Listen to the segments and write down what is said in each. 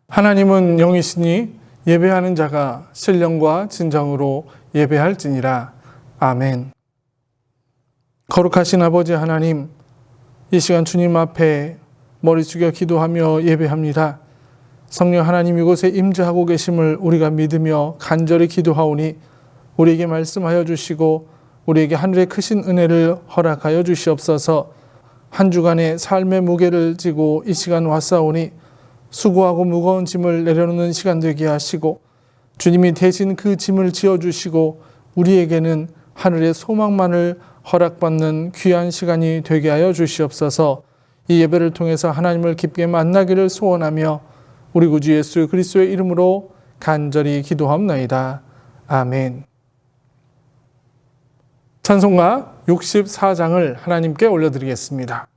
하나님은 영이시니 예배하는 자가 신령과 진정으로 예배할지니라. 아멘. 거룩하신 아버지 하나님, 이 시간 주님 앞에 머리 숙여 기도하며 예배합니다. 성령 하나님 이곳에 임재하고 계심을 우리가 믿으며 간절히 기도하오니 우리에게 말씀하여 주시고 우리에게 하늘의 크신 은혜를 허락하여 주시옵소서. 한 주간의 삶의 무게를 지고 이 시간 왔사오니 수고하고 무거운 짐을 내려놓는 시간 되게 하시고 주님이 대신 그 짐을 지어주시고 우리에게는 하늘의 소망만을 허락받는 귀한 시간이 되게 하여 주시옵소서. 이 예배를 통해서 하나님을 깊게 만나기를 소원하며 우리 구주 예수 그리스도의 이름으로 간절히 기도합나이다. 아멘. 찬송가 64장을 하나님께 올려드리겠습니다.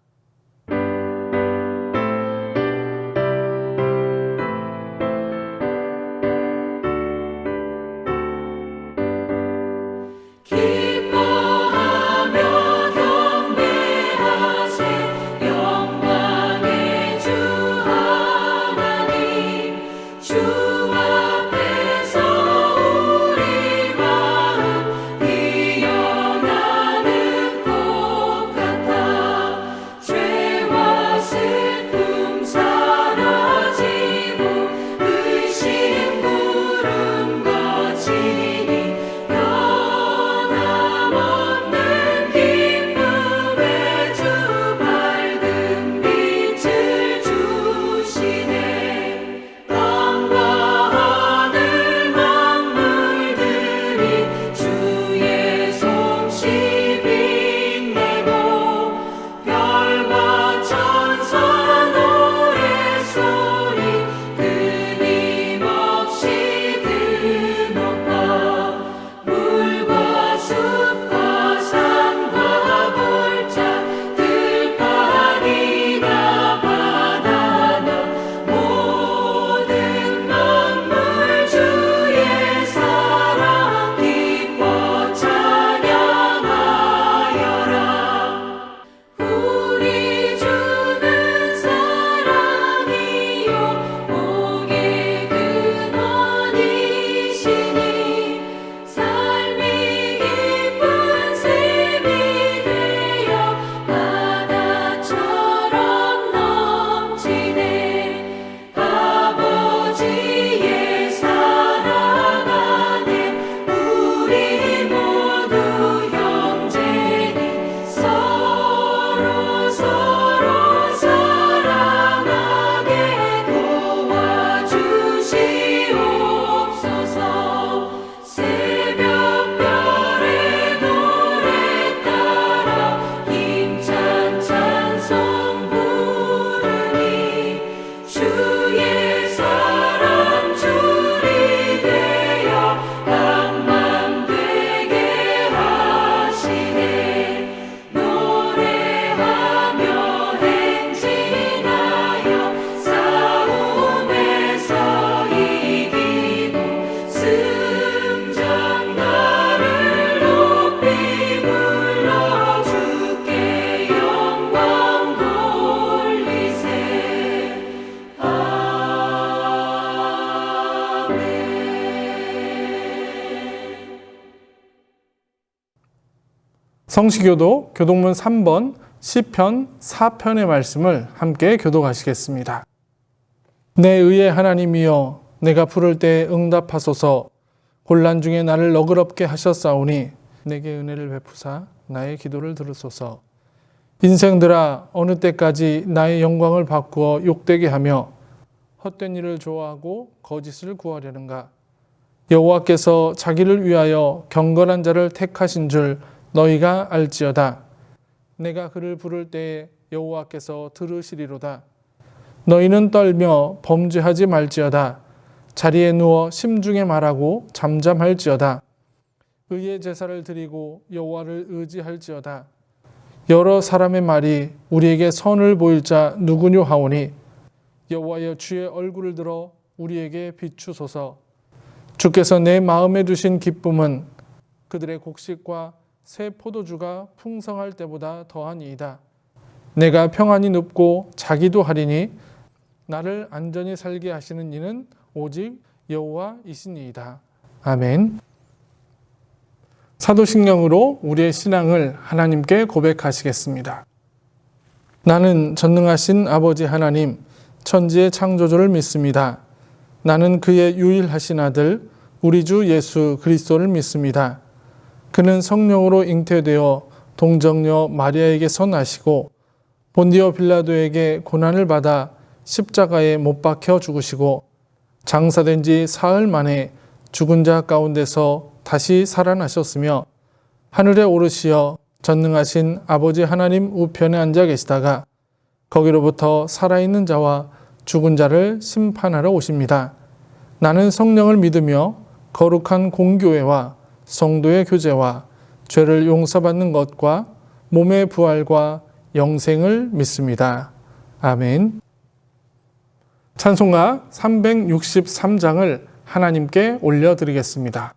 성시교도 교동문 3번 시편 4편의 말씀을 함께 교독하시겠습니다. 내 의의 하나님이여 내가 부를 때 응답하소서. 곤란 중에 나를 너그럽게 하셨사오니 내게 은혜를 베푸사 나의 기도를 들으소서. 인생들아 어느 때까지 나의 영광을 바꾸어 욕되게 하며 헛된 일을 좋아하고 거짓을 구하려는가. 여호와께서 자기를 위하여 경건한 자를 택하신 줄 너희가 알지어다. 내가 그를 부를 때에 여호와께서 들으시리로다. 너희는 떨며 범죄하지 말지어다. 자리에 누워 심중에 말하고 잠잠할지어다. 의의 제사를 드리고 여호와를 의지할지어다. 여러 사람의 말이 우리에게 선을 보일 자 누구뇨 하오니 여호와여 주의 얼굴을 들어 우리에게 비추소서. 주께서 내 마음에 두신 기쁨은 그들의 곡식과 새 포도주가 풍성할 때보다 더하니이다. 내가 평안히 눕고 자기도 하리니 나를 안전히 살게 하시는 이는 오직 여호와이시니이다. 아멘. 사도신경으로 우리의 신앙을 하나님께 고백하시겠습니다. 나는 전능하신 아버지 하나님, 천지의 창조주를 믿습니다. 나는 그의 유일하신 아들, 우리 주 예수 그리스도를 믿습니다. 그는 성령으로 잉태되어 동정녀 마리아에게서 나시고 본디오 빌라도에게 고난을 받아 십자가에 못 박혀 죽으시고 장사된 지 사흘 만에 죽은 자 가운데서 다시 살아나셨으며 하늘에 오르시어 전능하신 아버지 하나님 우편에 앉아 계시다가 거기로부터 살아있는 자와 죽은 자를 심판하러 오십니다. 나는 성령을 믿으며 거룩한 공교회와 성도의 교제와 죄를 용서받는 것과 몸의 부활과 영생을 믿습니다. 아멘. 찬송가 363장을 하나님께 올려드리겠습니다.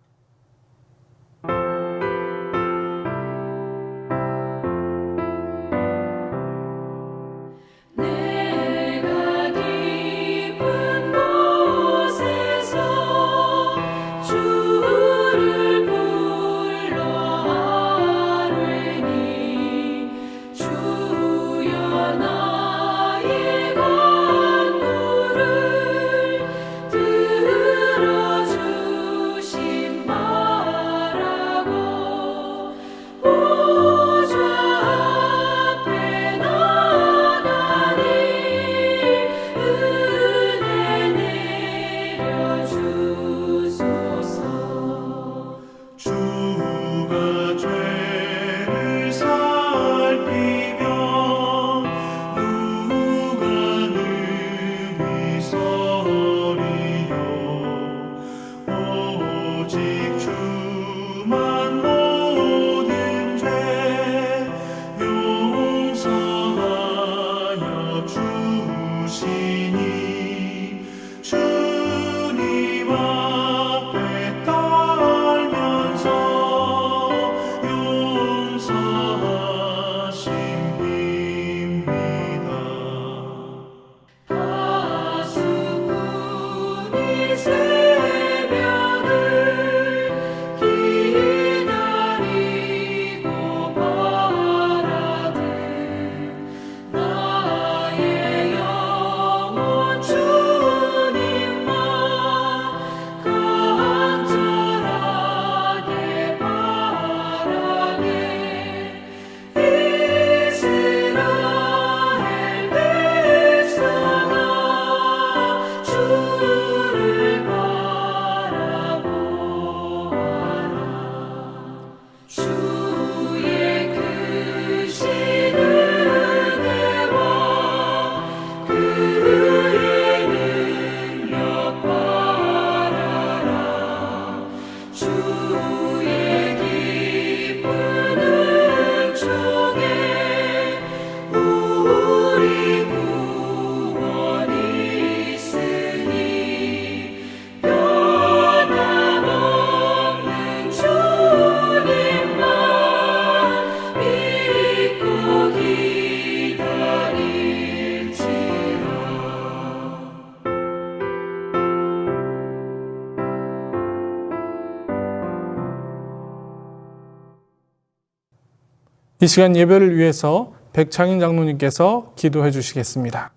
이 시간 예배를 위해서 백창인 장로님께서 기도해 주시겠습니다.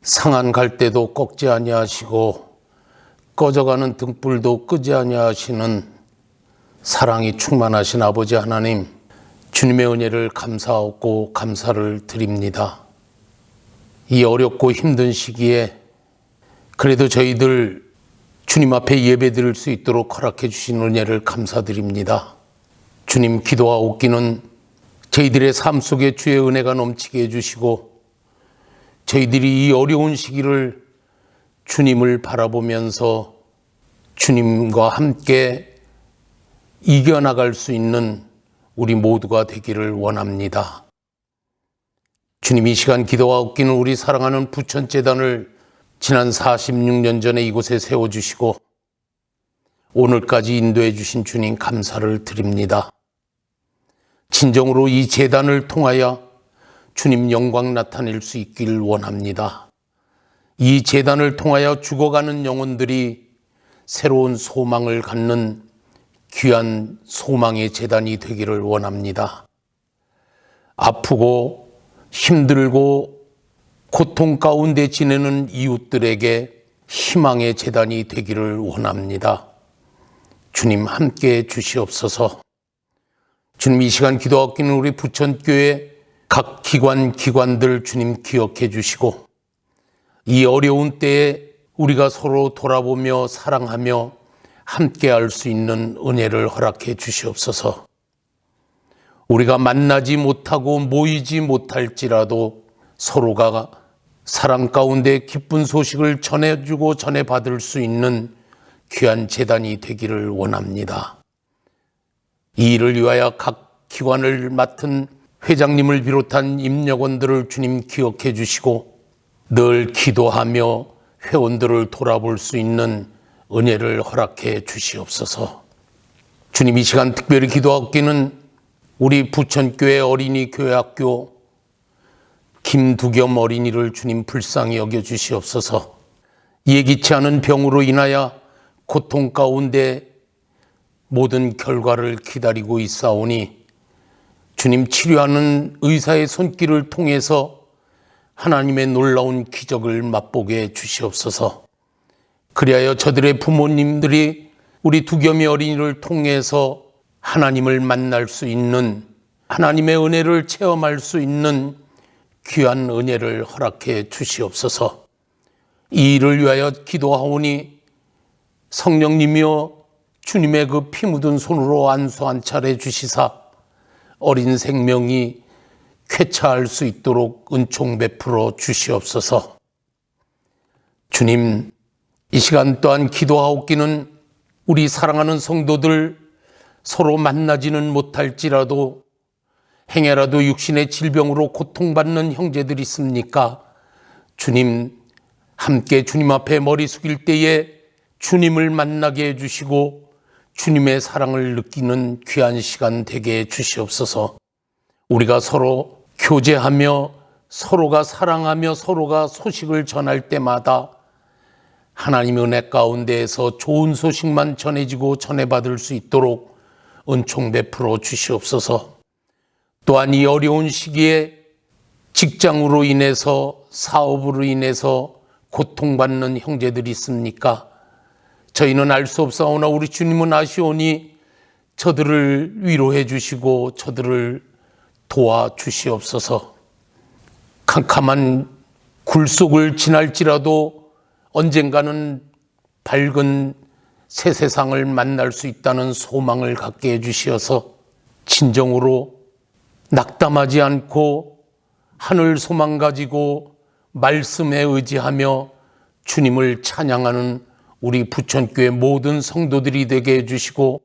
상한 갈대도 꺾지 아니하시고 꺼져가는 등불도 끄지 아니하시는 사랑이 충만하신 아버지 하나님, 주님의 은혜를 감사하고 감사를 드립니다. 이 어렵고 힘든 시기에 그래도 저희들 주님 앞에 예배드릴 수 있도록 허락해 주신 은혜를 감사드립니다. 주님, 기도하옵기는 저희들의 삶 속에 주의 은혜가 넘치게 해주시고 저희들이 이 어려운 시기를 주님을 바라보면서 주님과 함께 이겨나갈 수 있는 우리 모두가 되기를 원합니다. 주님, 이 시간 기도하옵기는 우리 사랑하는 부천재단을 지난 46년 전에 이곳에 세워주시고 오늘까지 인도해 주신 주님 감사를 드립니다. 진정으로 이 재단을 통하여 주님 영광 나타낼 수 있길 원합니다. 이 제단을 통하여 죽어가는 영혼들이 새로운 소망을 갖는 귀한 소망의 제단이 되기를 원합니다. 아프고 힘들고 고통 가운데 지내는 이웃들에게 희망의 제단이 되기를 원합니다. 주님 함께해 주시옵소서. 주님 이 시간 기도 아끼는 우리 부천교회 각 기관들 주님 기억해 주시고 이 어려운 때에 우리가 서로 돌아보며 사랑하며 함께할 수 있는 은혜를 허락해 주시옵소서. 우리가 만나지 못하고 모이지 못할지라도 서로가 사랑 가운데 기쁜 소식을 전해주고 전해받을 수 있는 귀한 제단이 되기를 원합니다. 이 일을 위하여 각 기관을 맡은 회장님을 비롯한 임역원들을 주님 기억해 주시고 늘 기도하며 회원들을 돌아볼 수 있는 은혜를 허락해 주시옵소서. 주님 이 시간 특별히 기도하기는 우리 부천교회 어린이 교회학교 김두겸 어린이를 주님 불쌍히 여겨 주시옵소서. 예기치 않은 병으로 인하여 고통 가운데 모든 결과를 기다리고 있사오니 주님 치료하는 의사의 손길을 통해서 하나님의 놀라운 기적을 맛보게 주시옵소서. 그리하여 저들의 부모님들이 우리 두겸이 어린이를 통해서 하나님을 만날 수 있는 하나님의 은혜를 체험할 수 있는 귀한 은혜를 허락해 주시옵소서. 이 일을 위하여 기도하오니 성령님이여 주님의 그 피 묻은 손으로 안수 안찰해 주시사 어린 생명이 쾌차할 수 있도록 은총 베풀어 주시옵소서. 주님 이 시간 또한 기도하옵기는 우리 사랑하는 성도들 서로 만나지는 못할지라도 행여라도 육신의 질병으로 고통받는 형제들이 있습니까? 주님 함께 주님 앞에 머리 숙일 때에 주님을 만나게 해주시고 주님의 사랑을 느끼는 귀한 시간 되게 해주시옵소서. 우리가 서로 교제하며 서로가 사랑하며 서로가 소식을 전할 때마다 하나님의 은혜 가운데에서 좋은 소식만 전해지고 전해받을 수 있도록 은총 베풀어 주시옵소서. 또한 이 어려운 시기에 직장으로 인해서 사업으로 인해서 고통받는 형제들이 있습니까? 저희는 알 수 없사오나 우리 주님은 아시오니 저들을 위로해 주시고 저들을 도와주시옵소서. 캄캄한 굴 속을 지날지라도 언젠가는 밝은 새 세상을 만날 수 있다는 소망을 갖게 해주시어서 진정으로 낙담하지 않고 하늘 소망 가지고 말씀에 의지하며 주님을 찬양하는 우리 부천교회 모든 성도들이 되게 해주시고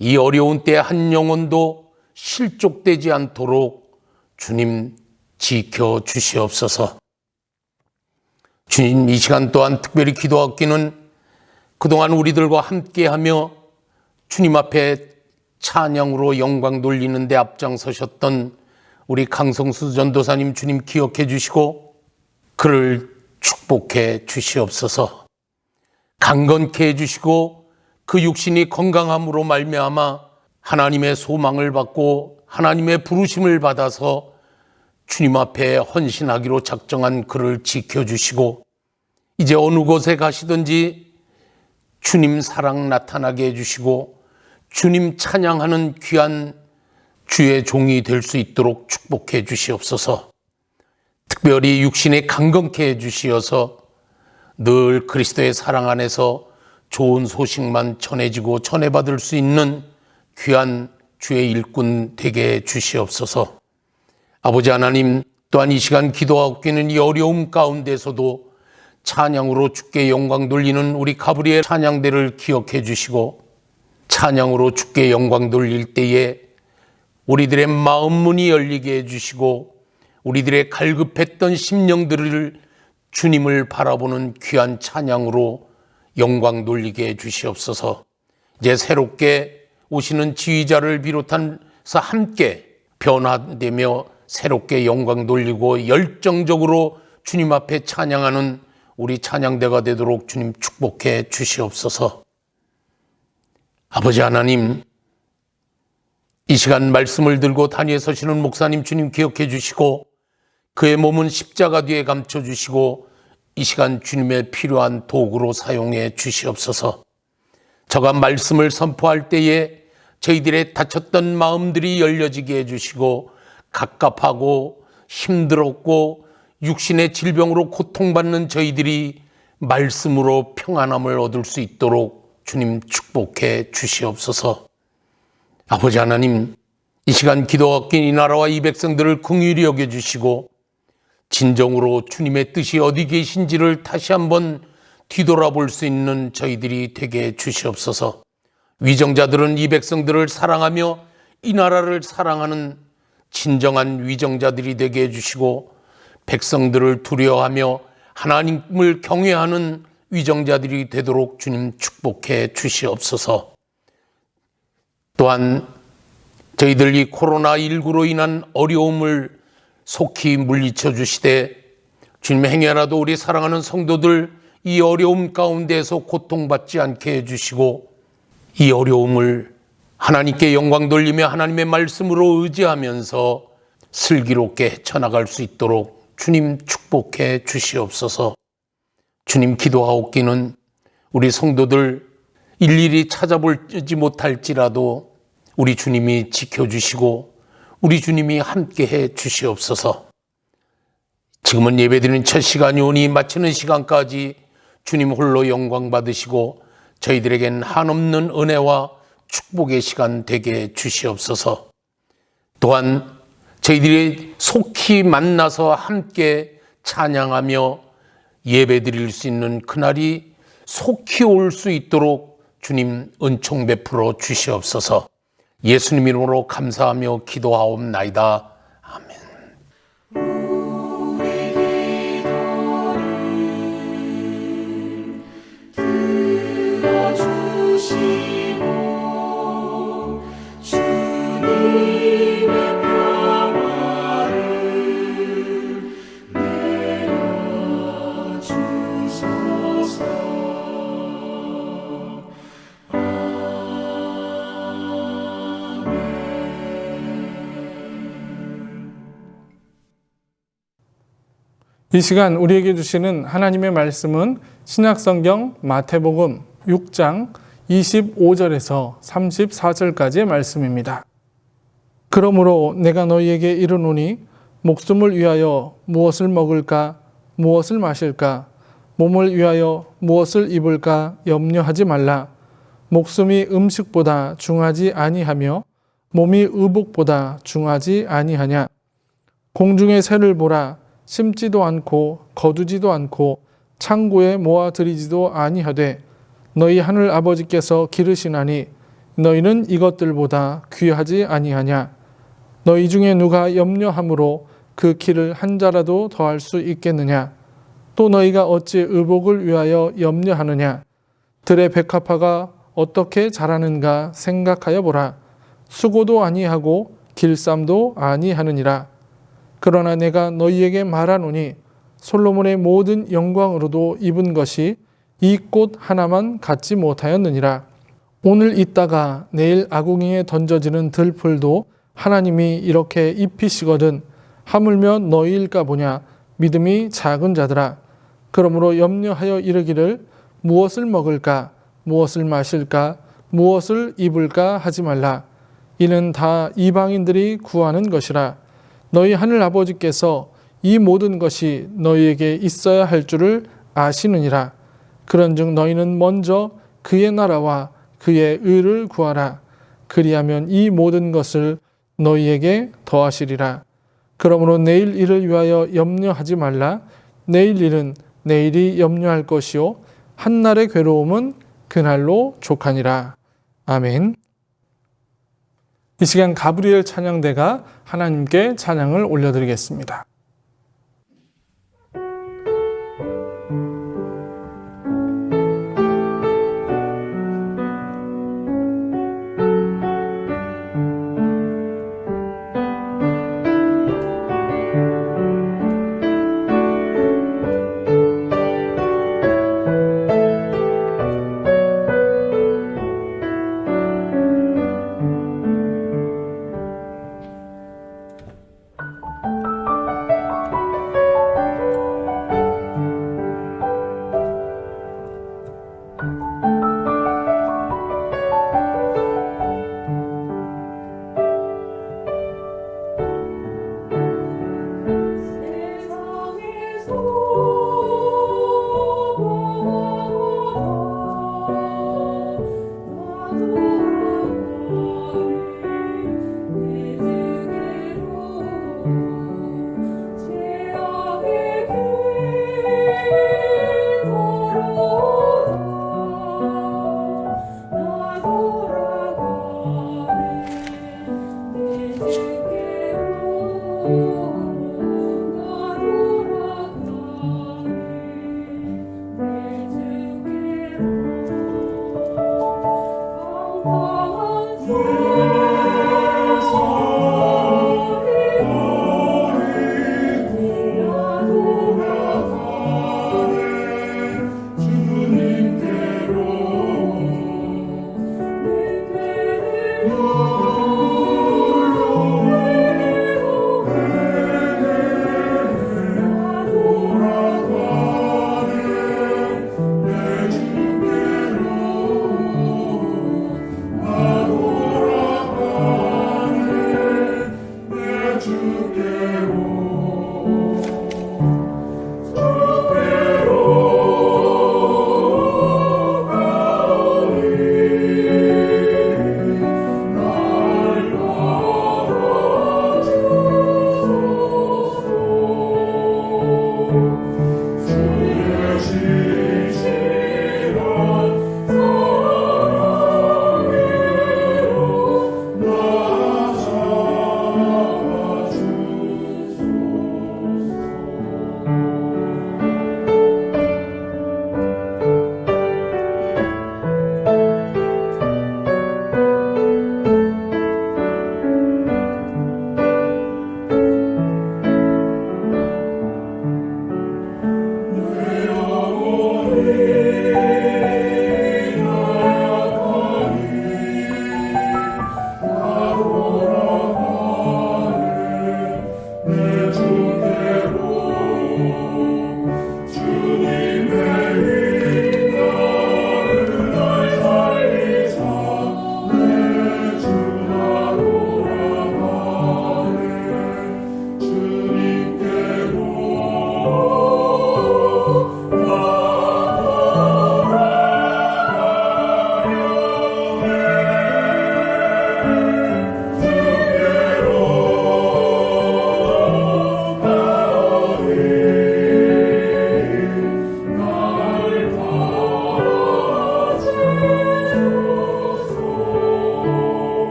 이 어려운 때 한 영혼도 실족되지 않도록 주님 지켜주시옵소서. 주님 이 시간 또한 특별히 기도하기는 그동안 우리들과 함께하며 주님 앞에 찬양으로 영광 돌리는 데 앞장서셨던 우리 강성수 전도사님 주님 기억해 주시고 그를 축복해 주시옵소서. 강건케 해주시고 그 육신이 건강함으로 말미암아 하나님의 소망을 받고 하나님의 부르심을 받아서 주님 앞에 헌신하기로 작정한 그를 지켜주시고 이제 어느 곳에 가시든지 주님 사랑 나타나게 해주시고 주님 찬양하는 귀한 주의 종이 될 수 있도록 축복해 주시옵소서. 특별히 육신에 강건케 해주시어서 늘 그리스도의 사랑 안에서 좋은 소식만 전해지고 전해받을 수 있는 귀한 주의 일꾼 되게 해 주시옵소서. 아버지 하나님 또한 이 시간 기도하옵기는 이 어려움 가운데서도 찬양으로 주께 영광 돌리는 우리 가브리엘 찬양대를 기억해 주시고 찬양으로 주께 영광 돌릴 때에 우리들의 마음 문이 열리게 해주시고 우리들의 갈급했던 심령들을 주님을 바라보는 귀한 찬양으로 영광 돌리게 해주시옵소서. 이제 새롭게 오시는 지휘자를 비롯해서 함께 변화되며 새롭게 영광 돌리고 열정적으로 주님 앞에 찬양하는 우리 찬양대가 되도록 주님 축복해 주시옵소서. 아버지 하나님, 이 시간 말씀을 들고 단위에 서시는 목사님 주님 기억해 주시고 그의 몸은 십자가 뒤에 감춰 주시고 이 시간 주님의 필요한 도구로 사용해 주시옵소서. 저가 말씀을 선포할 때에 저희들의 다쳤던 마음들이 열려지게 해주시고 갑갑하고 힘들었고 육신의 질병으로 고통받는 저희들이 말씀으로 평안함을 얻을 수 있도록 주님 축복해 주시옵소서. 아버지 하나님, 이 시간 기도가 낀 이 나라와 이 백성들을 긍휼히 여겨주시고 진정으로 주님의 뜻이 어디 계신지를 다시 한번 뒤돌아볼 수 있는 저희들이 되게 해 주시옵소서. 위정자들은 이 백성들을 사랑하며 이 나라를 사랑하는 진정한 위정자들이 되게 해주시고 백성들을 두려워하며 하나님을 경외하는 위정자들이 되도록 주님 축복해 주시옵소서. 또한 저희들 이 코로나19로 인한 어려움을 속히 물리쳐 주시되 주님 행여라도 우리 사랑하는 성도들 이 어려움 가운데에서 고통받지 않게 해주시고 이 어려움을 하나님께 영광 돌리며 하나님의 말씀으로 의지하면서 슬기롭게 헤쳐나갈 수 있도록 주님 축복해 주시옵소서. 주님 기도하옵기는 우리 성도들 일일이 찾아보지 못할지라도 우리 주님이 지켜주시고 우리 주님이 함께해 주시옵소서. 지금은 예배드리는 첫 시간이 오니 마치는 시간까지 주님 홀로 영광 받으시고 저희들에겐 한없는 은혜와 축복의 시간 되게 주시옵소서. 또한 저희들이 속히 만나서 함께 찬양하며 예배드릴 수 있는 그날이 속히 올 수 있도록 주님 은총 베풀어 주시옵소서. 예수님 이름으로 감사하며 기도하옵나이다. 아멘. 이 시간 우리에게 주시는 하나님의 말씀은 신약성경 마태복음 6장 25절에서 34절까지의 말씀입니다. 그러므로 내가 너희에게 이르노니 목숨을 위하여 무엇을 먹을까 무엇을 마실까 몸을 위하여 무엇을 입을까 염려하지 말라. 목숨이 음식보다 중하지 아니하며 몸이 의복보다 중하지 아니하냐. 공중의 새를 보라. 심지도 않고 거두지도 않고 창고에 모아들이지도 아니하되 너희 하늘 아버지께서 기르시나니 너희는 이것들보다 귀하지 아니하냐. 너희 중에 누가 염려함으로 그 키를 한 자라도 더할 수 있겠느냐. 또 너희가 어찌 의복을 위하여 염려하느냐. 들의 백합화가 어떻게 자라는가 생각하여 보라. 수고도 아니하고 길쌈도 아니하느니라. 그러나 내가 너희에게 말하노니 솔로몬의 모든 영광으로도 입은 것이 이 꽃 하나만 갖지 못하였느니라. 오늘 있다가 내일 아궁이에 던져지는 들풀도 하나님이 이렇게 입히시거든 하물며 너희일까 보냐. 믿음이 작은 자들아. 그러므로 염려하여 이르기를 무엇을 먹을까 무엇을 마실까 무엇을 입을까 하지 말라. 이는 다 이방인들이 구하는 것이라. 너희 하늘 아버지께서 이 모든 것이 너희에게 있어야 할 줄을 아시느니라. 그런즉 너희는 먼저 그의 나라와 그의 의를 구하라. 그리하면 이 모든 것을 너희에게 더하시리라. 그러므로 내일 일을 위하여 염려하지 말라. 내일 일은 내일이 염려할 것이요 한날의 괴로움은 그날로 족하니라. 아멘. 이 시간 가브리엘 찬양대가 하나님께 찬양을 올려드리겠습니다.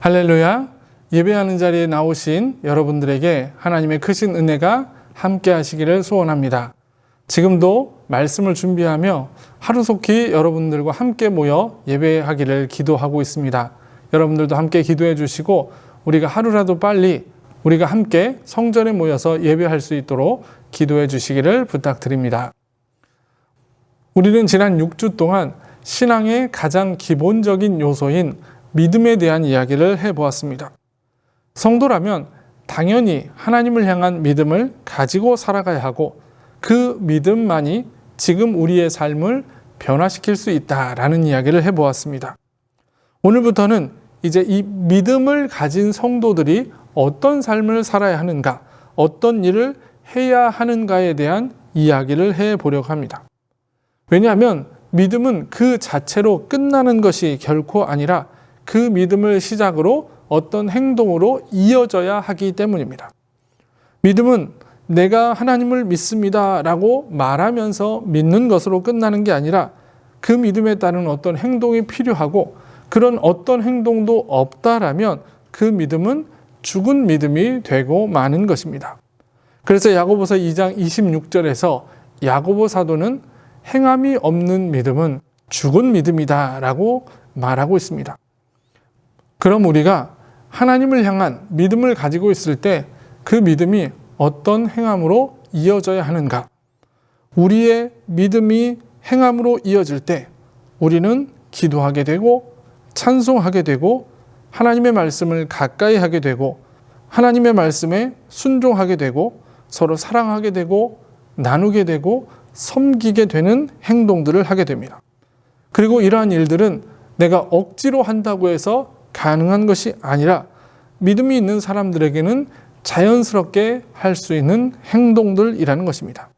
할렐루야. 예배하는 자리에 나오신 여러분들에게 하나님의 크신 은혜가 함께 하시기를 소원합니다. 지금도 말씀을 준비하며 하루속히 여러분들과 함께 모여 예배하기를 기도하고 있습니다. 여러분들도 함께 기도해 주시고 우리가 하루라도 빨리 우리가 함께 성전에 모여서 예배할 수 있도록 기도해 주시기를 부탁드립니다. 우리는 지난 6주 동안 신앙의 가장 기본적인 요소인 믿음에 대한 이야기를 해보았습니다. 성도라면 당연히 하나님을 향한 믿음을 가지고 살아가야 하고 그 믿음만이 지금 우리의 삶을 변화시킬 수 있다라는 이야기를 해보았습니다. 오늘부터는 이제 이 믿음을 가진 성도들이 어떤 삶을 살아야 하는가, 어떤 일을 해야 하는가에 대한 이야기를 해보려고 합니다. 왜냐하면 믿음은 그 자체로 끝나는 것이 결코 아니라 그 믿음을 시작으로 어떤 행동으로 이어져야 하기 때문입니다. 믿음은 내가 하나님을 믿습니다 라고 말하면서 믿는 것으로 끝나는 게 아니라 그 믿음에 따른 어떤 행동이 필요하고 그런 어떤 행동도 없다라면 그 믿음은 죽은 믿음이 되고 마는 것입니다. 그래서 야고보서 2장 26절에서 야고보 사도는 행함이 없는 믿음은 죽은 믿음이다 라고 말하고 있습니다. 그럼 우리가 하나님을 향한 믿음을 가지고 있을 때 그 믿음이 어떤 행함으로 이어져야 하는가? 우리의 믿음이 행함으로 이어질 때 우리는 기도하게 되고 찬송하게 되고 하나님의 말씀을 가까이 하게 되고 하나님의 말씀에 순종하게 되고 서로 사랑하게 되고 나누게 되고 섬기게 되는 행동들을 하게 됩니다. 그리고 이러한 일들은 내가 억지로 한다고 해서 가능한 것이 아니라 믿음이 있는 사람들에게는 자연스럽게 할 수 있는 행동들이라는 것입니다.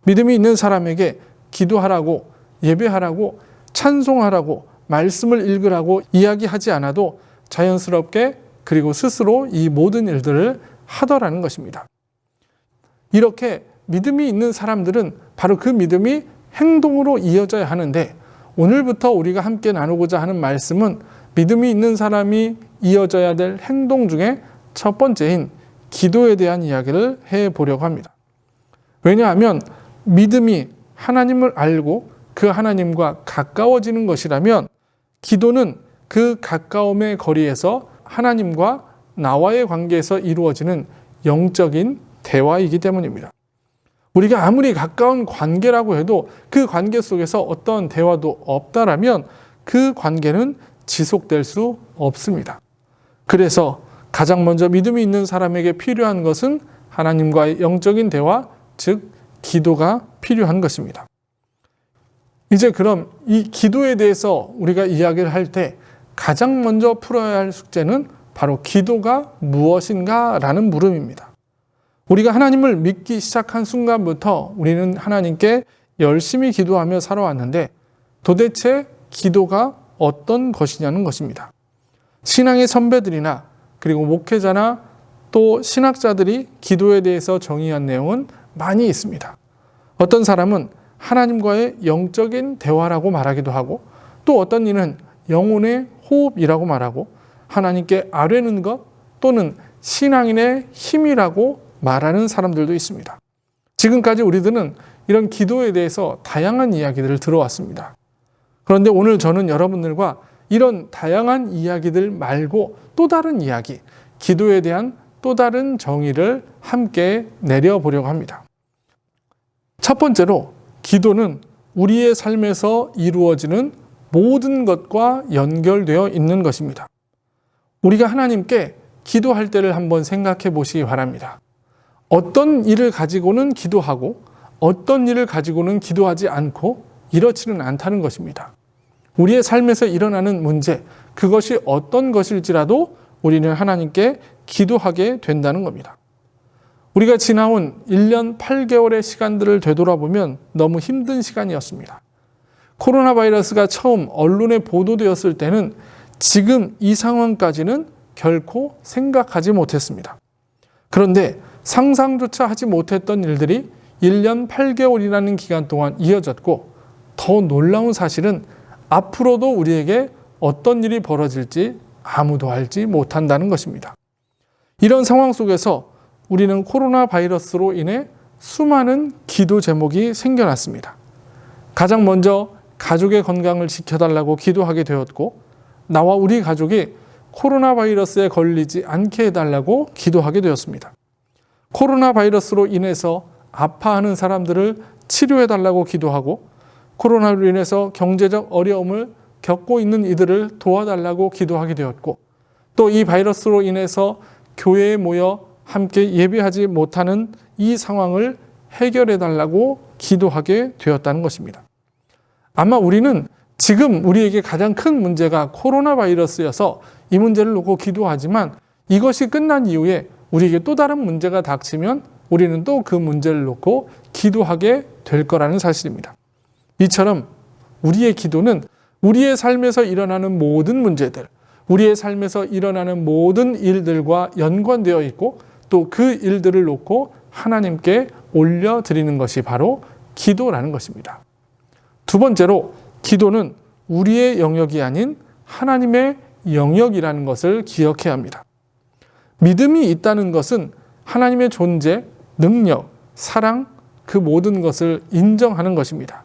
믿음이 있는 사람에게 기도하라고, 예배하라고, 찬송하라고, 말씀을 읽으라고 이야기하지 않아도 자연스럽게 그리고 스스로 이 모든 일들을 하더라는 것입니다. 이렇게 믿음이 있는 사람들은 바로 그 믿음이 행동으로 이어져야 하는데, 오늘부터 우리가 함께 나누고자 하는 말씀은 믿음이 있는 사람이 이어져야 될 행동 중에 첫 번째인 기도에 대한 이야기를 해보려고 합니다. 왜냐하면 믿음이 하나님을 알고 그 하나님과 가까워지는 것이라면 기도는 그 가까움의 거리에서 하나님과 나와의 관계에서 이루어지는 영적인 대화이기 때문입니다. 우리가 아무리 가까운 관계라고 해도 그 관계 속에서 어떤 대화도 없다라면 그 관계는 지속될 수 없습니다. 그래서 가장 먼저 믿음이 있는 사람에게 필요한 것은 하나님과의 영적인 대화, 즉 기도가 필요한 것입니다. 이제 그럼 이 기도에 대해서 우리가 이야기를 할 때 가장 먼저 풀어야 할 숙제는 바로 기도가 무엇인가 라는 물음입니다. 우리가 하나님을 믿기 시작한 순간부터 우리는 하나님께 열심히 기도하며 살아왔는데 도대체 기도가 어떤 것이냐는 것입니다. 신앙의 선배들이나 그리고 목회자나 또 신학자들이 기도에 대해서 정의한 내용은 많이 있습니다. 어떤 사람은 하나님과의 영적인 대화라고 말하기도 하고 또 어떤 이는 영혼의 호흡이라고 말하고 하나님께 아뢰는 것 또는 신앙인의 힘이라고 말하는 사람들도 있습니다. 지금까지 우리들은 이런 기도에 대해서 다양한 이야기들을 들어왔습니다. 그런데 오늘 저는 여러분들과 이런 다양한 이야기들 말고 또 다른 이야기, 기도에 대한 또 다른 정의를 함께 내려보려고 합니다. 첫 번째로 기도는 우리의 삶에서 이루어지는 모든 것과 연결되어 있는 것입니다. 우리가 하나님께 기도할 때를 한번 생각해 보시기 바랍니다. 어떤 일을 가지고는 기도하고 어떤 일을 가지고는 기도하지 않고 이렇지는 않다는 것입니다. 우리의 삶에서 일어나는 문제, 그것이 어떤 것일지라도 우리는 하나님께 기도하게 된다는 겁니다. 우리가 지나온 1년 8개월의 시간들을 되돌아보면 너무 힘든 시간이었습니다. 코로나 바이러스가 처음 언론에 보도되었을 때는 지금 이 상황까지는 결코 생각하지 못했습니다. 그런데 상상조차 하지 못했던 일들이 1년 8개월이라는 기간 동안 이어졌고 더 놀라운 사실은 앞으로도 우리에게 어떤 일이 벌어질지 아무도 알지 못한다는 것입니다. 이런 상황 속에서 우리는 코로나 바이러스로 인해 수많은 기도 제목이 생겨났습니다. 가장 먼저 가족의 건강을 지켜달라고 기도하게 되었고 나와 우리 가족이 코로나 바이러스에 걸리지 않게 해달라고 기도하게 되었습니다. 코로나 바이러스로 인해서 아파하는 사람들을 치료해달라고 기도하고 코로나로 인해서 경제적 어려움을 겪고 있는 이들을 도와달라고 기도하게 되었고 또 이 바이러스로 인해서 교회에 모여 함께 예배하지 못하는 이 상황을 해결해달라고 기도하게 되었다는 것입니다. 아마 우리는 지금 우리에게 가장 큰 문제가 코로나 바이러스여서 이 문제를 놓고 기도하지만 이것이 끝난 이후에 우리에게 또 다른 문제가 닥치면 우리는 또 그 문제를 놓고 기도하게 될 거라는 사실입니다. 이처럼 우리의 기도는 우리의 삶에서 일어나는 모든 문제들, 우리의 삶에서 일어나는 모든 일들과 연관되어 있고 또 그 일들을 놓고 하나님께 올려드리는 것이 바로 기도라는 것입니다. 두 번째로 기도는 우리의 영역이 아닌 하나님의 영역이라는 것을 기억해야 합니다. 믿음이 있다는 것은 하나님의 존재 능력, 사랑, 그 모든 것을 인정하는 것입니다.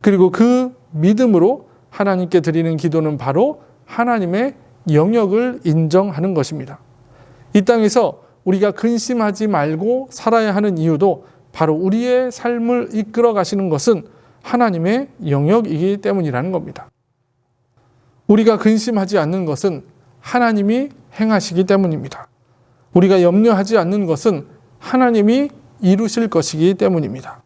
그리고 그 믿음으로 하나님께 드리는 기도는 바로 하나님의 영역을 인정하는 것입니다. 이 땅에서 우리가 근심하지 말고 살아야 하는 이유도 바로 우리의 삶을 이끌어 가시는 것은 하나님의 영역이기 때문이라는 겁니다. 우리가 근심하지 않는 것은 하나님이 행하시기 때문입니다. 우리가 염려하지 않는 것은 하나님이 이루실 것이기 때문입니다.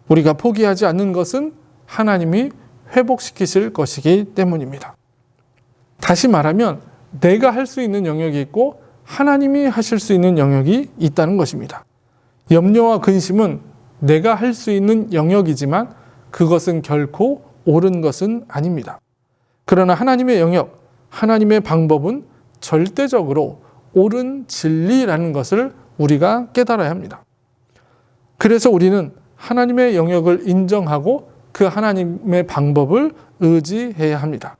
우리가 포기하지 않는 것은 하나님이 회복시키실 것이기 때문입니다. 다시 말하면 내가 할 수 있는 영역이 있고 하나님이 하실 수 있는 영역이 있다는 것입니다. 염려와 근심은 내가 할 수 있는 영역이지만 그것은 결코 옳은 것은 아닙니다. 그러나 하나님의 영역, 하나님의 방법은 절대적으로 옳은 진리라는 것을 우리가 깨달아야 합니다. 그래서 우리는 하나님의 영역을 인정하고 그 하나님의 방법을 의지해야 합니다.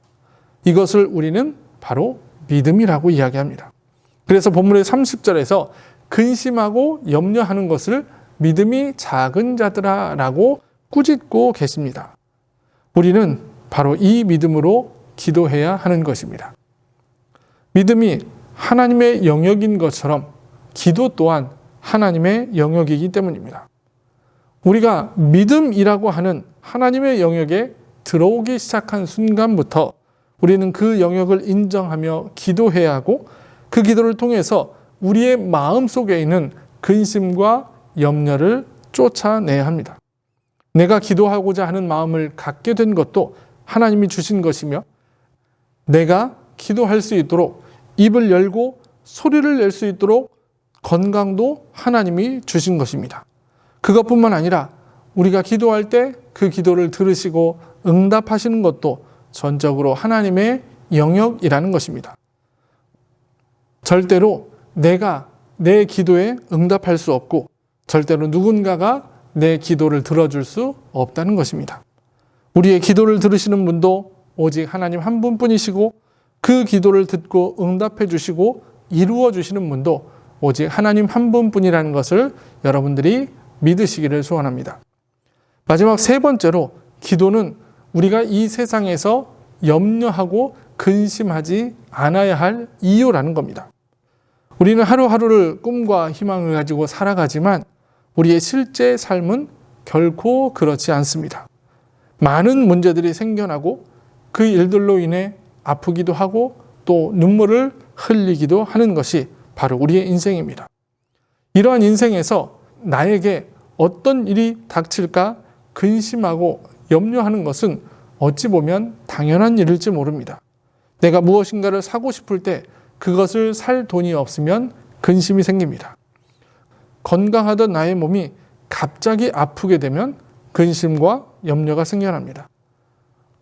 이것을 우리는 바로 믿음이라고 이야기합니다. 그래서 본문의 30절에서 근심하고 염려하는 것을 믿음이 작은 자들아 라고 꾸짖고 계십니다. 우리는 바로 이 믿음으로 기도해야 하는 것입니다. 믿음이 하나님의 영역인 것처럼 기도 또한 하나님의 영역이기 때문입니다. 우리가 믿음이라고 하는 하나님의 영역에 들어오기 시작한 순간부터 우리는 그 영역을 인정하며 기도해야 하고 그 기도를 통해서 우리의 마음 속에 있는 근심과 염려를 쫓아내야 합니다. 내가 기도하고자 하는 마음을 갖게 된 것도 하나님이 주신 것이며 내가 기도할 수 있도록 입을 열고 소리를 낼 수 있도록 건강도 하나님이 주신 것입니다. 그것뿐만 아니라 우리가 기도할 때 그 기도를 들으시고 응답하시는 것도 전적으로 하나님의 영역이라는 것입니다. 절대로 내가 내 기도에 응답할 수 없고 절대로 누군가가 내 기도를 들어줄 수 없다는 것입니다. 우리의 기도를 들으시는 분도 오직 하나님 한 분뿐이시고 그 기도를 듣고 응답해 주시고 이루어 주시는 분도 오직 하나님 한 분뿐이라는 것을 여러분들이 믿으시기를 소원합니다. 마지막 세 번째로 기도는 우리가 이 세상에서 염려하고 근심하지 않아야 할 이유라는 겁니다. 우리는 하루하루를 꿈과 희망을 가지고 살아가지만 우리의 실제 삶은 결코 그렇지 않습니다. 많은 문제들이 생겨나고 그 일들로 인해 아프기도 하고 또 눈물을 흘리기도 하는 것이 바로 우리의 인생입니다. 이러한 인생에서 나에게 어떤 일이 닥칠까 근심하고 염려하는 것은 어찌 보면 당연한 일일지 모릅니다. 내가 무엇인가를 사고 싶을 때 그것을 살 돈이 없으면 근심이 생깁니다. 건강하던 나의 몸이 갑자기 아프게 되면 근심과 염려가 생겨납니다.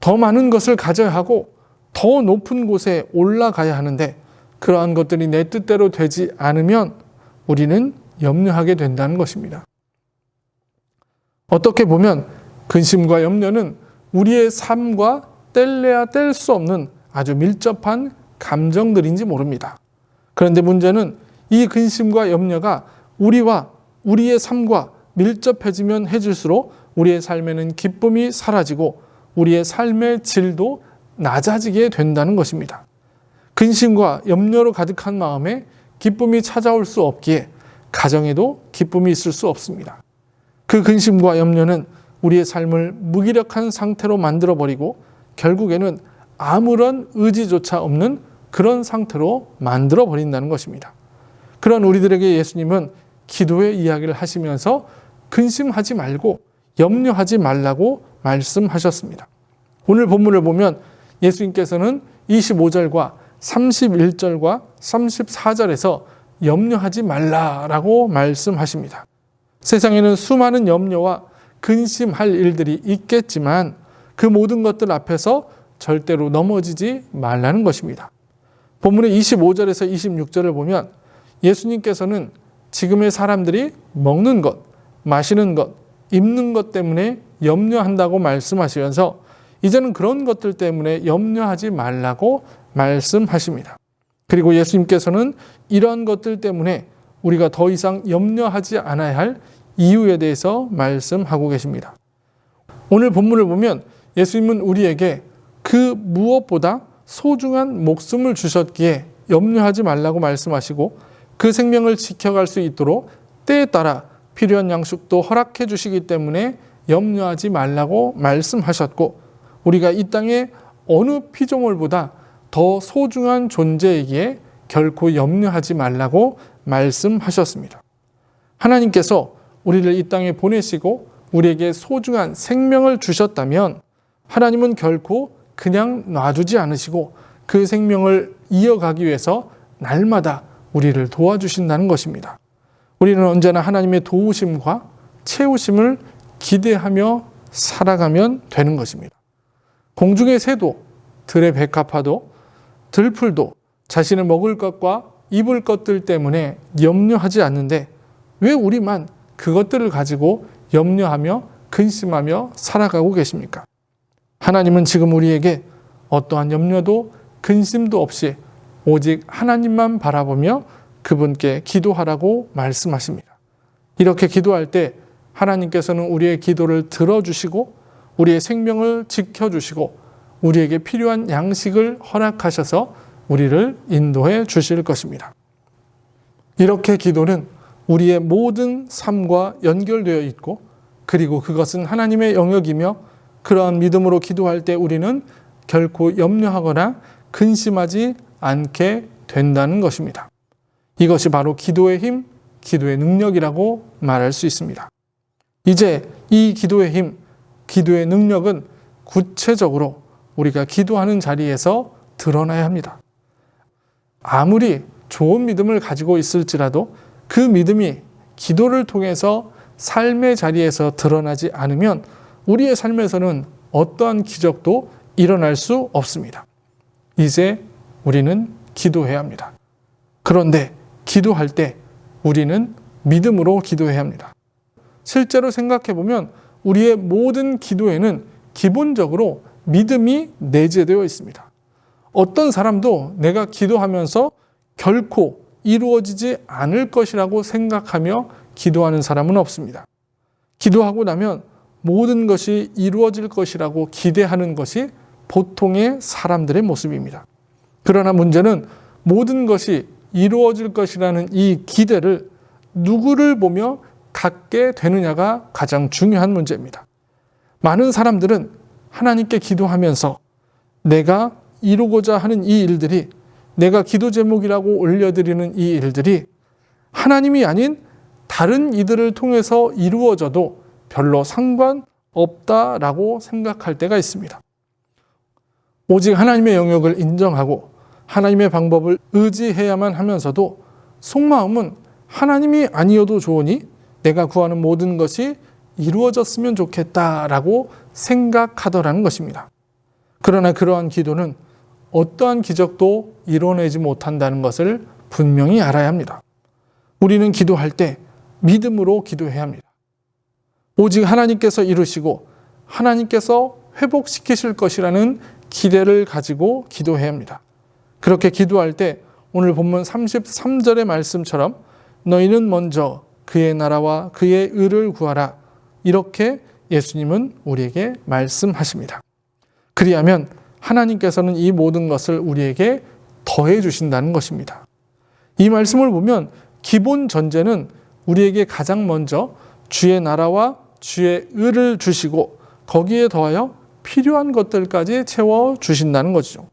더 많은 것을 가져야 하고 더 높은 곳에 올라가야 하는데 그러한 것들이 내 뜻대로 되지 않으면 우리는 염려하게 된다는 것입니다. 어떻게 보면 근심과 염려는 우리의 삶과 뗄래야 뗄 수 없는 아주 밀접한 감정들인지 모릅니다. 그런데 문제는 이 근심과 염려가 우리와 우리의 삶과 밀접해지면 해질수록 우리의 삶에는 기쁨이 사라지고 우리의 삶의 질도 낮아지게 된다는 것입니다. 근심과 염려로 가득한 마음에 기쁨이 찾아올 수 없기에 가정에도 기쁨이 있을 수 없습니다. 그 근심과 염려는 우리의 삶을 무기력한 상태로 만들어버리고 결국에는 아무런 의지조차 없는 그런 상태로 만들어버린다는 것입니다. 그런 우리들에게 예수님은 기도의 이야기를 하시면서 근심하지 말고 염려하지 말라고 말씀하셨습니다. 오늘 본문을 보면 예수님께서는 25절과 31절과 34절에서 염려하지 말라라고 말씀하십니다. 세상에는 수많은 염려와 근심할 일들이 있겠지만 그 모든 것들 앞에서 절대로 넘어지지 말라는 것입니다. 본문의 25절에서 26절을 보면 예수님께서는 지금의 사람들이 먹는 것, 마시는 것, 입는 것 때문에 염려한다고 말씀하시면서 이제는 그런 것들 때문에 염려하지 말라고 말씀하십니다. 그리고 예수님께서는 이런 것들 때문에 우리가 더 이상 염려하지 않아야 할 이유에 대해서 말씀하고 계십니다. 오늘 본문을 보면 예수님은 우리에게 그 무엇보다 소중한 목숨을 주셨기에 염려하지 말라고 말씀하시고 그 생명을 지켜갈 수 있도록 때에 따라 필요한 양식도 허락해 주시기 때문에 염려하지 말라고 말씀하셨고, 우리가 이 땅의 어느 피조물보다 더 소중한 존재이기에 결코 염려하지 말라고 말씀하셨습니다. 하나님께서 우리를 이 땅에 보내시고 우리에게 소중한 생명을 주셨다면 하나님은 결코 그냥 놔두지 않으시고 그 생명을 이어가기 위해서 날마다 우리를 도와주신다는 것입니다. 우리는 언제나 하나님의 도우심과 채우심을 기대하며 살아가면 되는 것입니다. 공중의 새도, 들의 백합화도, 들풀도 자신을 먹을 것과 입을 것들 때문에 염려하지 않는데 왜 우리만 그것들을 가지고 염려하며 근심하며 살아가고 계십니까? 하나님은 지금 우리에게 어떠한 염려도 근심도 없이 오직 하나님만 바라보며 그분께 기도하라고 말씀하십니다. 이렇게 기도할 때 하나님께서는 우리의 기도를 들어주시고 우리의 생명을 지켜주시고 우리에게 필요한 양식을 허락하셔서 우리를 인도해 주실 것입니다. 이렇게 기도는 우리의 모든 삶과 연결되어 있고 그리고 그것은 하나님의 영역이며 그러한 믿음으로 기도할 때 우리는 결코 염려하거나 근심하지 않게 된다는 것입니다. 이것이 바로 기도의 힘, 기도의 능력이라고 말할 수 있습니다. 이제 이 기도의 힘, 기도의 능력은 구체적으로 우리가 기도하는 자리에서 드러나야 합니다. 아무리 좋은 믿음을 가지고 있을지라도 그 믿음이 기도를 통해서 삶의 자리에서 드러나지 않으면 우리의 삶에서는 어떠한 기적도 일어날 수 없습니다. 이제 우리는 기도해야 합니다. 그런데 기도할 때 우리는 믿음으로 기도해야 합니다. 실제로 생각해 보면 우리의 모든 기도에는 기본적으로 믿음이 내재되어 있습니다. 어떤 사람도 내가 기도하면서 결코 이루어지지 않을 것이라고 생각하며 기도하는 사람은 없습니다. 기도하고 나면 모든 것이 이루어질 것이라고 기대하는 것이 보통의 사람들의 모습입니다. 그러나 문제는 모든 것이 이루어질 것이라는 이 기대를 누구를 보며 갖게 되느냐가 가장 중요한 문제입니다. 많은 사람들은 하나님께 기도하면서 내가 이루고자 하는 이 일들이, 내가 기도 제목이라고 올려드리는 이 일들이 하나님이 아닌 다른 이들을 통해서 이루어져도 별로 상관없다라고 생각할 때가 있습니다. 오직 하나님의 영역을 인정하고 하나님의 방법을 의지해야만 하면서도 속마음은 하나님이 아니어도 좋으니 내가 구하는 모든 것이 이루어졌으면 좋겠다라고 생각하더라는 것입니다. 그러나 그러한 기도는 어떠한 기적도 이뤄내지 못한다는 것을 분명히 알아야 합니다. 우리는 기도할 때 믿음으로 기도해야 합니다. 오직 하나님께서 이루시고 하나님께서 회복시키실 것이라는 기대를 가지고 기도해야 합니다. 그렇게 기도할 때 오늘 본문 33절의 말씀처럼 너희는 먼저 그의 나라와 그의 의를 구하라. 이렇게 예수님은 우리에게 말씀하십니다. 그리하면 하나님께서는 이 모든 것을 우리에게 더해 주신다는 것입니다. 이 말씀을 보면 기본 전제는 우리에게 가장 먼저 주의 나라와 주의 의를 주시고 거기에 더하여 필요한 것들까지 채워 주신다는 거죠.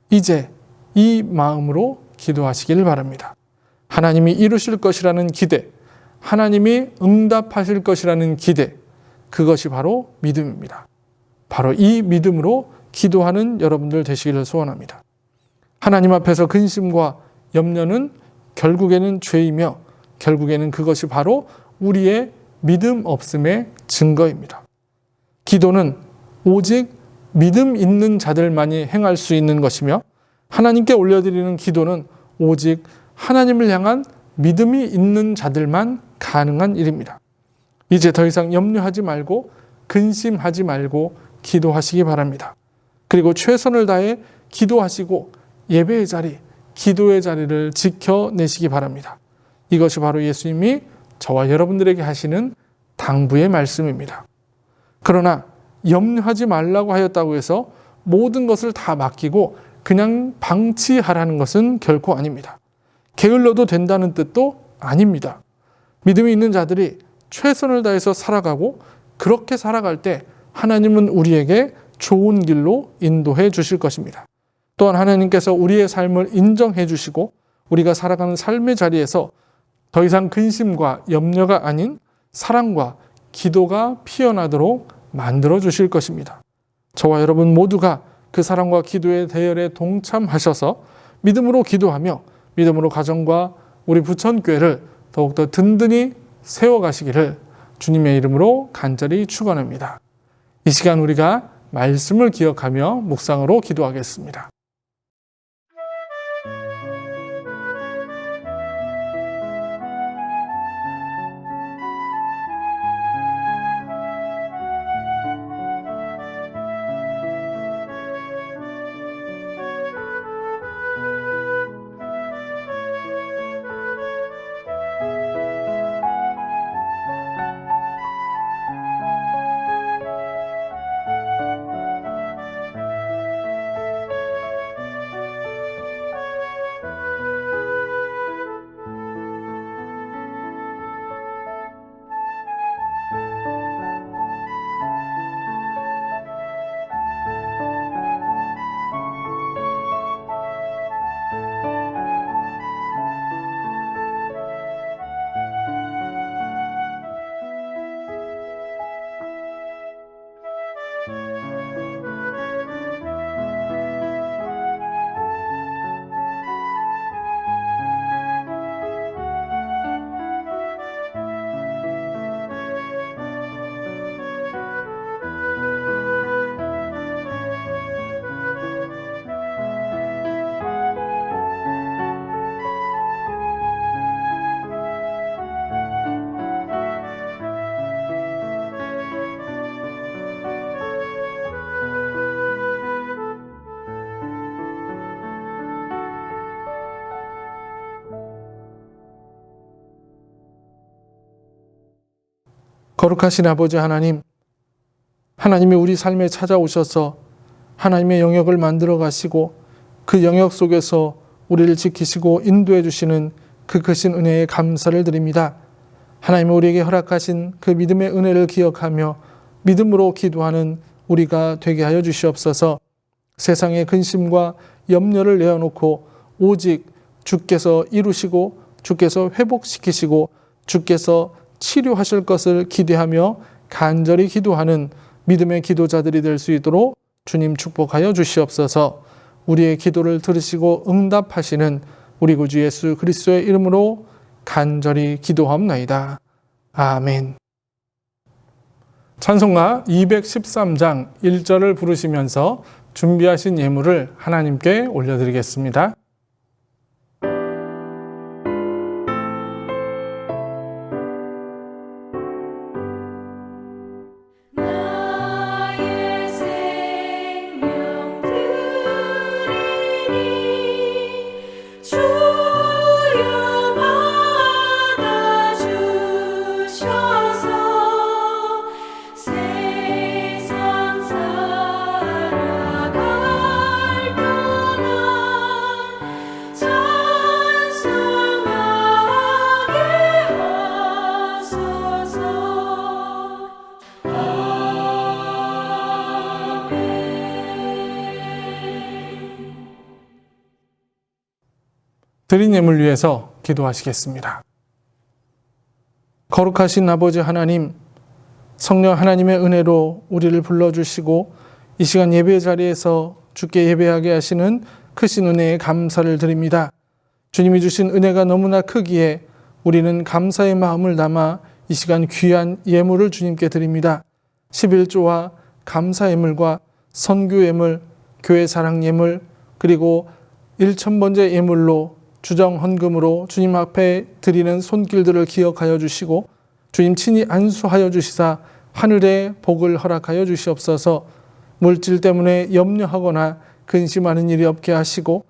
이제 이 마음으로 기도하시길 바랍니다. 하나님이 이루실 것이라는 기대, 하나님이 응답하실 것이라는 기대, 그것이 바로 믿음입니다. 바로 이 믿음으로 기도하는 여러분들 되시기를 소원합니다. 하나님 앞에서 근심과 염려는 결국에는 죄이며 결국에는 그것이 바로 우리의 믿음 없음의 증거입니다. 기도는 오직 믿음 있는 자들만이 행할 수 있는 것이며 하나님께 올려드리는 기도는 오직 하나님을 향한 믿음이 있는 자들만 가능한 일입니다. 이제 더 이상 염려하지 말고 근심하지 말고 기도하시기 바랍니다. 그리고 최선을 다해 기도하시고 예배의 자리, 기도의 자리를 지켜내시기 바랍니다. 이것이 바로 예수님이 저와 여러분들에게 하시는 당부의 말씀입니다. 그러나 염려하지 말라고 하였다고 해서 모든 것을 다 맡기고 그냥 방치하라는 것은 결코 아닙니다. 게을러도 된다는 뜻도 아닙니다. 믿음이 있는 자들이 최선을 다해서 살아가고 그렇게 살아갈 때 하나님은 우리에게 좋은 길로 인도해 주실 것입니다. 또한 하나님께서 우리의 삶을 인정해 주시고 우리가 살아가는 삶의 자리에서 더 이상 근심과 염려가 아닌 사랑과 기도가 피어나도록 만들어 주실 것입니다. 저와 여러분 모두가 그 사랑과 기도의 대열에 동참하셔서 믿음으로 기도하며 믿음으로 가정과 우리 부천교회를 더욱더 든든히 세워가시기를 주님의 이름으로 간절히 축원합니다. 이 시간 우리가 말씀을 기억하며 묵상으로 기도하겠습니다. 거룩하신 아버지 하나님, 하나님이 우리 삶에 찾아오셔서 하나님의 영역을 만들어 가시고 그 영역 속에서 우리를 지키시고 인도해 주시는 그 크신 은혜에 감사를 드립니다. 하나님이 우리에게 허락하신 그 믿음의 은혜를 기억하며 믿음으로 기도하는 우리가 되게 하여 주시옵소서. 세상의 근심과 염려를 내어놓고 오직 주께서 이루시고 주께서 회복시키시고 주께서 치료하실 것을 기대하며 간절히 기도하는 믿음의 기도자들이 될 수 있도록 주님 축복하여 주시옵소서. 우리의 기도를 들으시고 응답하시는 우리 구주 예수 그리스도의 이름으로 간절히 기도하옵나이다. 아멘. 찬송가 213장 1절을 부르시면서 준비하신 예물을 하나님께 올려드리겠습니다. 드린 예물 위해서 기도하시겠습니다. 거룩하신 아버지 하나님, 성령 하나님의 은혜로 우리를 불러주시고 이 시간 예배 자리에서 주께 예배하게 하시는 크신 은혜에 감사를 드립니다. 주님이 주신 은혜가 너무나 크기에 우리는 감사의 마음을 담아 이 시간 귀한 예물을 주님께 드립니다. 11조와 감사 예물과 선교 예물, 교회 사랑 예물, 그리고 1,000번째 예물로 주정 헌금으로 주님 앞에 드리는 손길들을 기억하여 주시고 주님 친히 안수하여 주시사 하늘의 복을 허락하여 주시옵소서. 물질 때문에 염려하거나 근심하는 일이 없게 하시고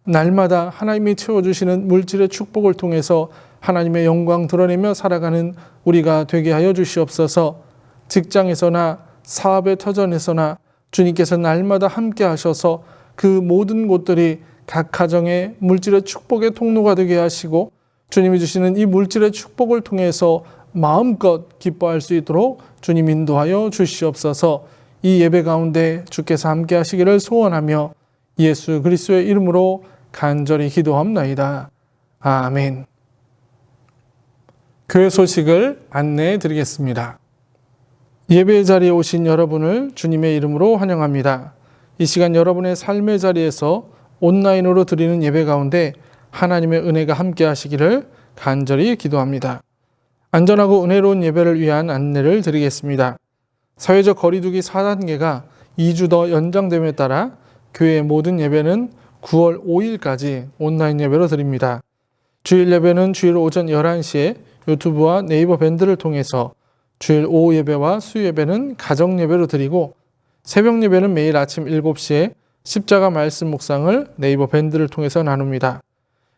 날마다 하나님이 채워주시는 물질의 축복을 통해서 하나님의 영광 드러내며 살아가는 우리가 되게 하여 주시옵소서. 직장에서나 사업의 터전에서나 주님께서 날마다 함께 하셔서 그 모든 곳들이 각 가정의 물질의 축복의 통로가 되게 하시고 주님이 주시는 이 물질의 축복을 통해서 마음껏 기뻐할 수 있도록 주님 인도하여 주시옵소서. 이 예배 가운데 주께서 함께 하시기를 소원하며 예수 그리스도의 이름으로 간절히 기도합나이다. 아멘. 교회 소식을 안내해 드리겠습니다. 예배 자리에 오신 여러분을 주님의 이름으로 환영합니다. 이 시간 여러분의 삶의 자리에서 온라인으로 드리는 예배 가운데 하나님의 은혜가 함께 하시기를 간절히 기도합니다. 안전하고 은혜로운 예배를 위한 안내를 드리겠습니다. 사회적 거리두기 4단계가 2주 더 연장됨에 따라 교회의 모든 예배는 9월 5일까지 온라인 예배로 드립니다. 주일 예배는 주일 오전 11시에 유튜브와 네이버 밴드를 통해서, 주일 오후 예배와 수요 예배는 가정 예배로 드리고, 새벽 예배는 매일 아침 7시에 십자가 말씀 묵상을 네이버 밴드를 통해서 나눕니다.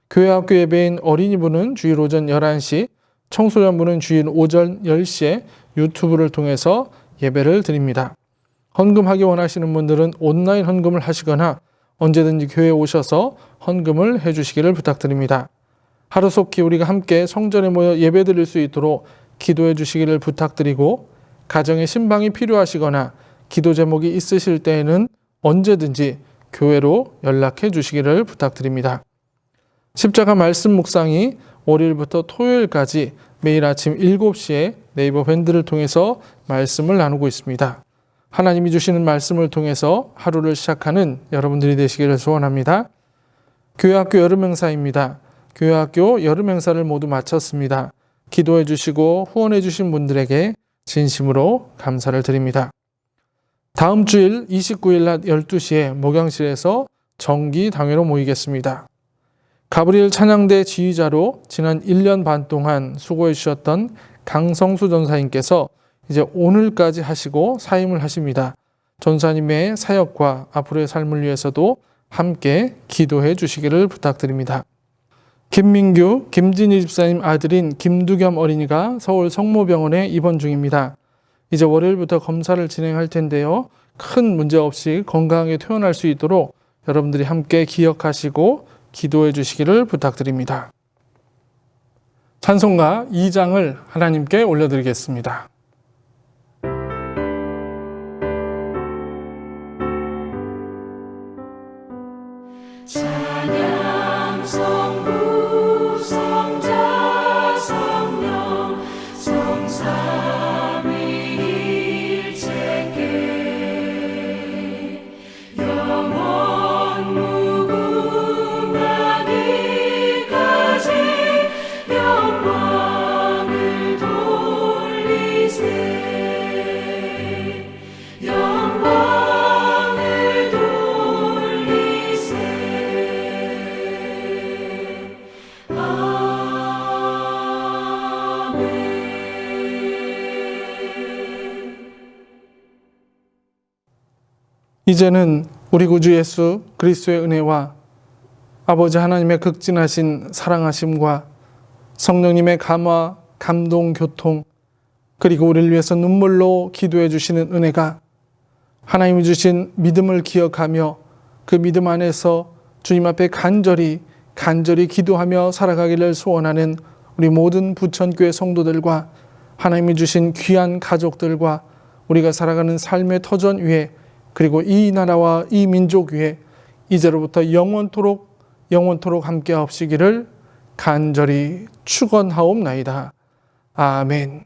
교회 학교 예배인 어린이부는 주일 오전 11시, 청소년부는 주일 오전 10시에 유튜브를 통해서 예배를 드립니다. 헌금하기 원하시는 분들은 온라인 헌금을 하시거나 언제든지 교회에 오셔서 헌금을 해주시기를 부탁드립니다. 하루속히 우리가 함께 성전에 모여 예배 드릴 수 있도록 기도해 주시기를 부탁드리고, 가정에 신방이 필요하시거나 기도 제목이 있으실 때에는 언제든지 교회로 연락해 주시기를 부탁드립니다. 십자가 말씀 묵상이 월요일부터 토요일까지 매일 아침 7시에 네이버 밴드를 통해서 말씀을 나누고 있습니다. 하나님이 주시는 말씀을 통해서 하루를 시작하는 여러분들이 되시기를 소원합니다. 교회학교 여름행사입니다. 교회학교 여름행사를 모두 마쳤습니다. 기도해 주시고 후원해 주신 분들에게 진심으로 감사를 드립니다. 다음 주일 29일 낮 12시에 목양실에서 정기 당회로 모이겠습니다. 가브리엘 찬양대 지휘자로 지난 1년 반 동안 수고해 주셨던 강성수 전사님께서 이제 오늘까지 하시고 사임을 하십니다. 전사님의 사역과 앞으로의 삶을 위해서도 함께 기도해 주시기를 부탁드립니다. 김민규, 김진희 집사님 아들인 김두겸 어린이가 서울 성모병원에 입원 중입니다. 이제 월요일부터 검사를 진행할 텐데요. 큰 문제 없이 건강하게 퇴원할 수 있도록 여러분들이 함께 기억하시고 기도해 주시기를 부탁드립니다. 찬송가 2장을 하나님께 올려드리겠습니다. 찬양 성부 성자 성령 성삼위일체께 영원 무궁하기까지 영광을 돌리세 영광을 돌리세 이제는 우리 구주 예수 그리스도의 은혜와 아버지 하나님의 극진하신 사랑하심과 성령님의 감화, 감동, 교통, 그리고 우리를 위해서 눈물로 기도해 주시는 은혜가 하나님이 주신 믿음을 기억하며 그 믿음 안에서 주님 앞에 간절히 기도하며 살아가기를 소원하는 우리 모든 부천교회 성도들과 하나님이 주신 귀한 가족들과 우리가 살아가는 삶의 터전 위에, 그리고 이 나라와 이 민족 위에 이제로부터 영원토록 함께 하시기를 간절히 축원하옵나이다. 아멘.